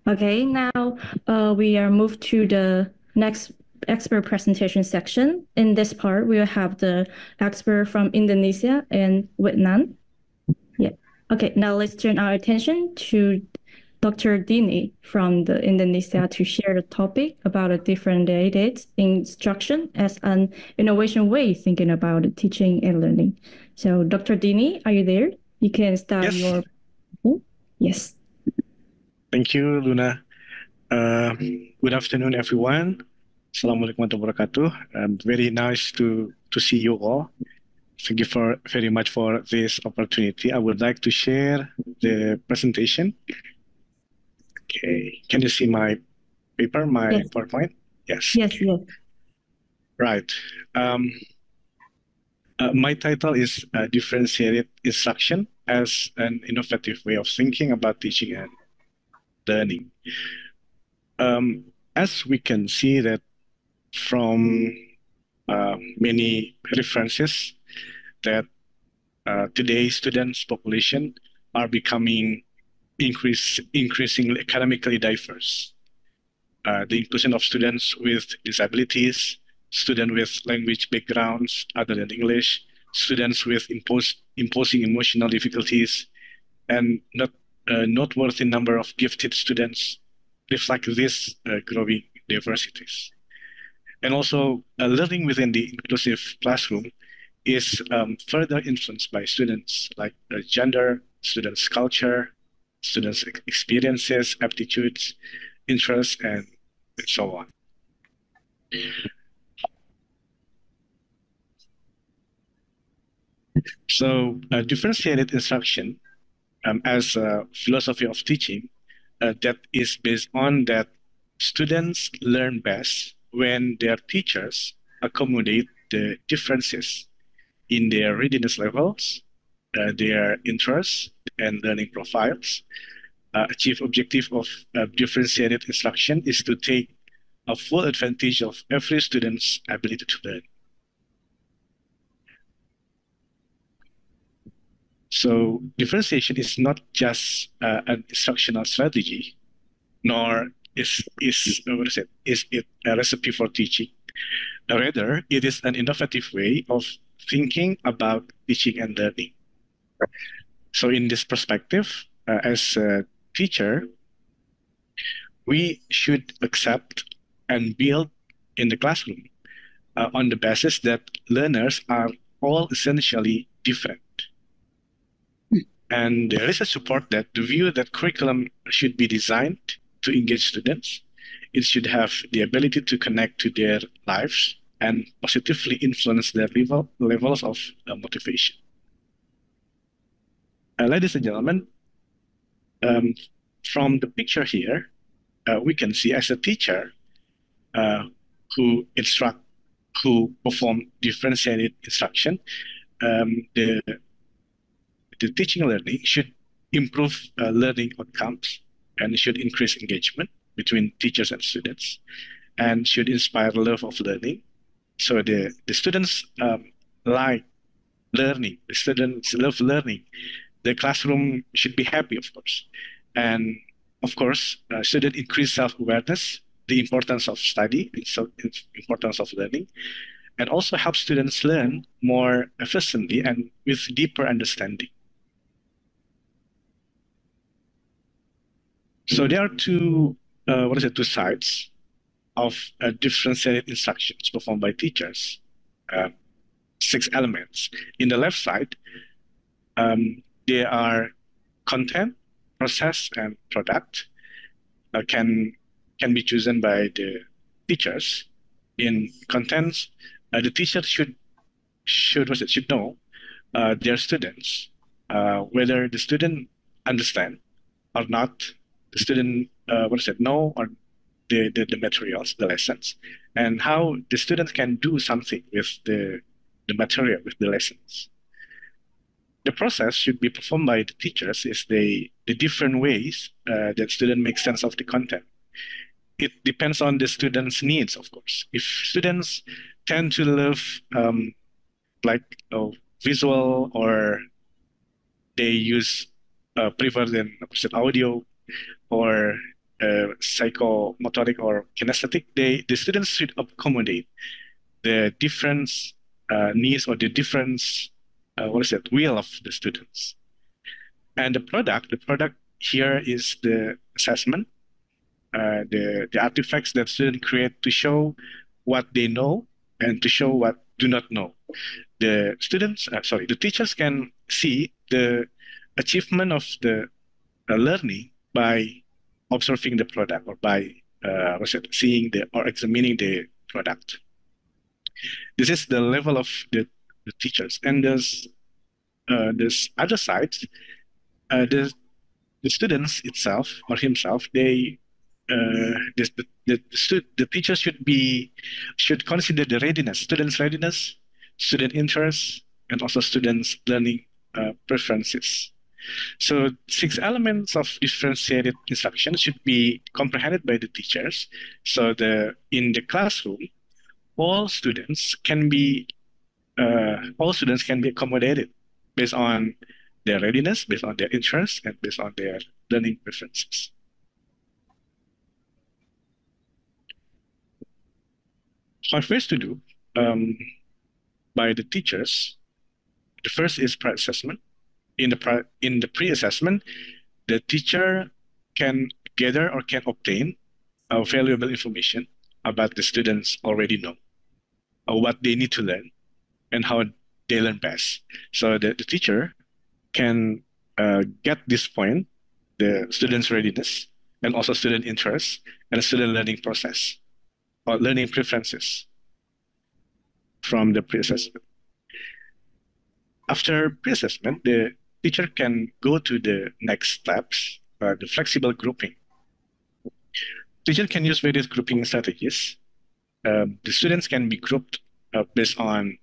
Okay, now we are moved to the next expert presentation section. In this part, we will have the expert from Indonesia and Vietnam. Yeah. Okay, now let's turn our attention to Dr. Dini from the Indonesia to share the topic about a differentiated instruction as an innovation way thinking about teaching and learning. So, Dr. Dini, are you there? You can start Yes, your. Yes. thank you, Luna. Good afternoon, everyone. Assalamualaikum warahmatullahi wabarakatuh. Very nice to see you all. Thank you for very much for this opportunity. I would like to share the presentation. Okay, can you see my paper, my Yes. PowerPoint? Yes. Yes. Okay. Yes. Right. My title is Differentiated Instruction as an Innovative Way of Thinking about Teaching and Learning. As we can see that from many references that today's students population are becoming increasingly academically diverse. The inclusion of students with disabilities, students with language backgrounds other than English, students with imposing emotional difficulties, and noteworthy number of gifted students reflect these growing diversities. And also, learning within the inclusive classroom is further influenced by students like gender, students' culture, students' experiences, aptitudes, interests, and so on. So, differentiated instruction as a philosophy of teaching that is based on that students learn best when their teachers accommodate the differences in their readiness levels, their interests and learning profiles. Chief objective of differentiated instruction is to take a full advantage of every student's ability to learn. So differentiation is not just an instructional strategy, nor is it a recipe for teaching. Rather, it is an innovative way of thinking about teaching and learning. So in this perspective, as a teacher, we should accept and build in the classroom on the basis that learners are all essentially different. And there is a support that the view that curriculum should be designed to engage students. It should have the ability to connect to their lives and positively influence their levels of motivation. Ladies and gentlemen, um, from the picture here, we can see as a teacher uh, who instruct, who perform differentiated instruction, the teaching and learning should improve learning outcomes and should increase engagement between teachers and students and should inspire love of learning. So the students like learning, the students love learning. The classroom should be happy, of course. And of course, student increase self-awareness, the importance of study, so importance of learning, and also help students learn more efficiently and with deeper understanding. So there are two sides of differentiated instructions performed by teachers. Uh, 6 elements. In the left side, there are content, process, and product can be chosen by the teachers. In contents, the teacher should know their students whether the student understand or not. The student know or the materials, the lessons, and how the students can do something with the material, with the lessons. The process should be performed by the teachers is the different ways that student make sense of the content. It depends on the students' needs, of course. If students tend to love like visual or they use prefer than audio or psychomotoric or kinesthetic, the students should accommodate the different needs or the different will of the students. And the product here is the assessment, the artifacts that students create to show what they know and to show what do not know. The teachers can see the achievement of the learning by observing the product or by seeing or examining the product. This is the level of the teachers, and there's other sides. The students itself or himself, the teacher should consider the readiness, students' readiness, student interests, and also students' learning preferences. So 6 elements of differentiated instruction should be comprehended by the teachers. So in the classroom, all students can be accommodated based on their readiness, based on their interests, and based on their learning preferences. What first to do by the teachers, the first is pre-assessment. In the pre-assessment, the teacher can gather or can obtain valuable information about the students already know, or what they need to learn, and how they learn best. So the teacher can get this point, the student's readiness, and also student interest, and student learning process, or learning preferences from the pre-assessment. After pre-assessment, the teacher can go to the next steps, the flexible grouping. Teacher can use various grouping strategies. The students can be grouped based on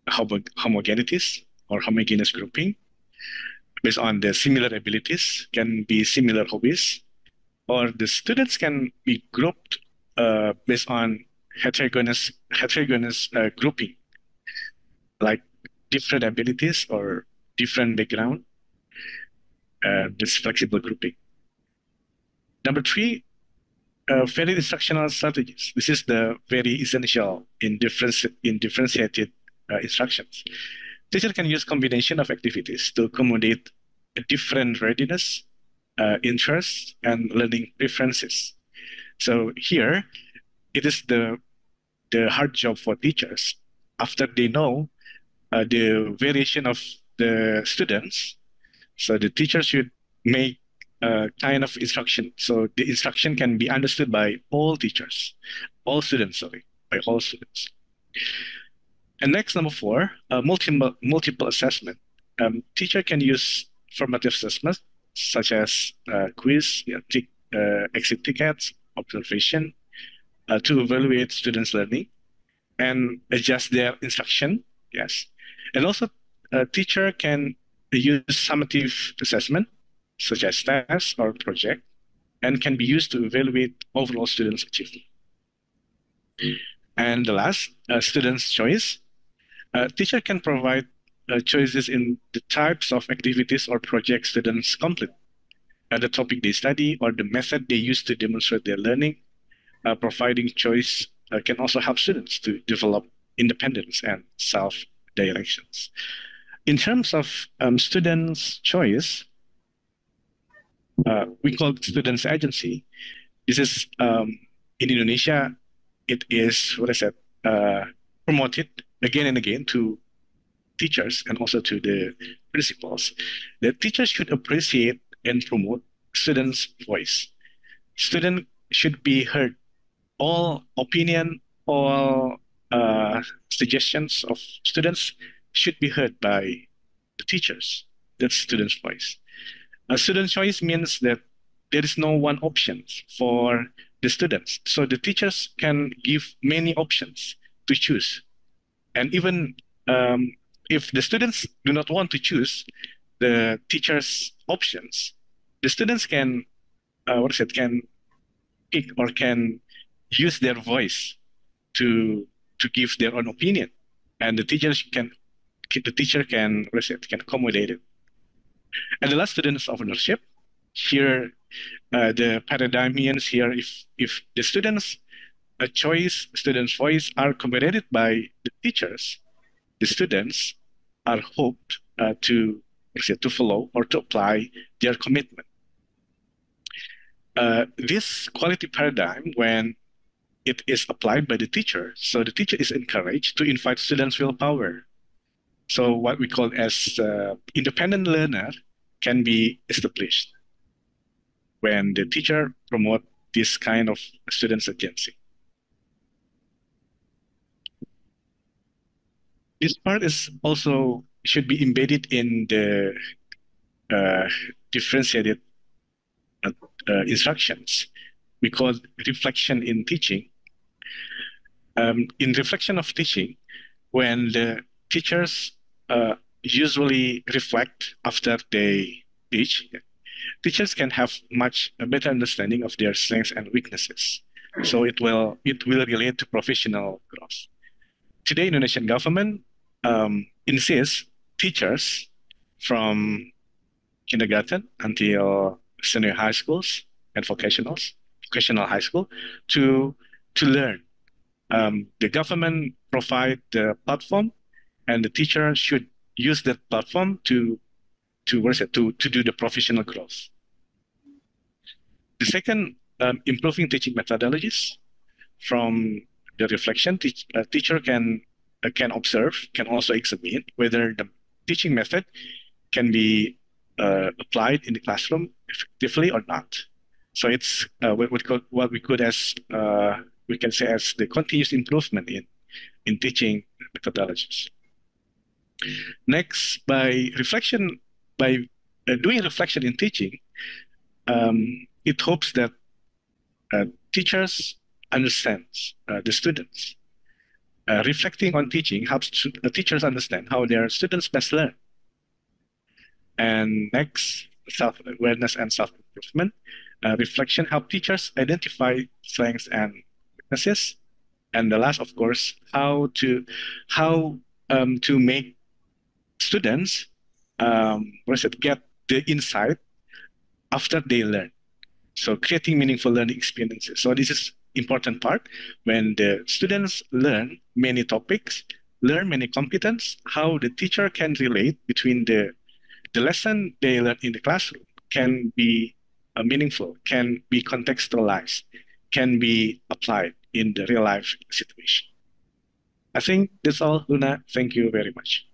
homogeneities or homogeneous grouping, based on their similar abilities, can be similar hobbies, or the students can be grouped based on heterogeneous grouping, like different abilities or different background. This flexible grouping. Number 3, varied instructional strategies. This is the very essential in differentiated instructions. Teacher can use combination of activities to accommodate a different readiness, interests, and learning preferences. So here, it is the hard job for teachers. After they know the variation of the students, so the teacher should make a kind of instruction. So the instruction can be understood by all teachers, by all students. And next, number 4, multiple assessment. Teacher can use formative assessments such as quiz, exit tickets, observation to evaluate students' learning and adjust their instruction. Yes, and also a teacher can use summative assessment such as tests or project, and can be used to evaluate overall students' achievement. And the last, students' choice. Teacher can provide choices in the types of activities or projects students complete, the topic they study, or the method they use to demonstrate their learning. Providing choice can also help students to develop independence and self-directions. In terms of students' choice, we call it students' agency. This is in Indonesia, it is promoted again and again to teachers and also to the principals. The teachers should appreciate and promote students' voice. Student should be heard. All opinion, all suggestions of students should be heard by the teachers. That's students' voice. A student's choice means that there is no one option for the students. So the teachers can give many options to choose. And even if the students do not want to choose the teacher's options, the students can can pick or can use their voice to give their own opinion, and the teacher can accommodate it. And the last, students of ownership. Here, The paradigm means here if the students' choice, students' voice are accommodated by the teachers, the students are hoped to follow or to apply their commitment. This quality paradigm, when it is applied by the teacher, so the teacher is encouraged to invite students' willpower. So what we call as independent learner can be established when the teacher promote this kind of students' agency. This part is also should be embedded in the uh, differentiated instructions. We call reflection in teaching. In reflection of teaching, when the teachers usually reflect after they teach, teachers can have much a better understanding of their strengths and weaknesses. So it will relate to professional growth. Today, Indonesian government insists teachers from kindergarten until senior high schools and vocational high school to learn. The government provide the platform, and the teacher should use that platform to do the professional growth. The second, improving teaching methodologies from the reflection. Teacher can observe, can also examine whether the teaching method can be applied in the classroom effectively or not. So it's what we can say as the continuous improvement in teaching methodologies. Next, by doing reflection in teaching, it hopes that teachers understand the students. Reflecting on teaching helps teachers understand how their students best learn. And next, self-awareness and self-improvement. Reflection help teachers identify strengths and weaknesses. And the last, of course, how to make students get the insight after they learn. So creating meaningful learning experiences. So this is important part when the students learn many topics, learn many competence, how the teacher can relate between the lesson they learn in the classroom can be meaningful, can be contextualized, can be applied in the real life situation. I think that's all, Luna. Thank you very much.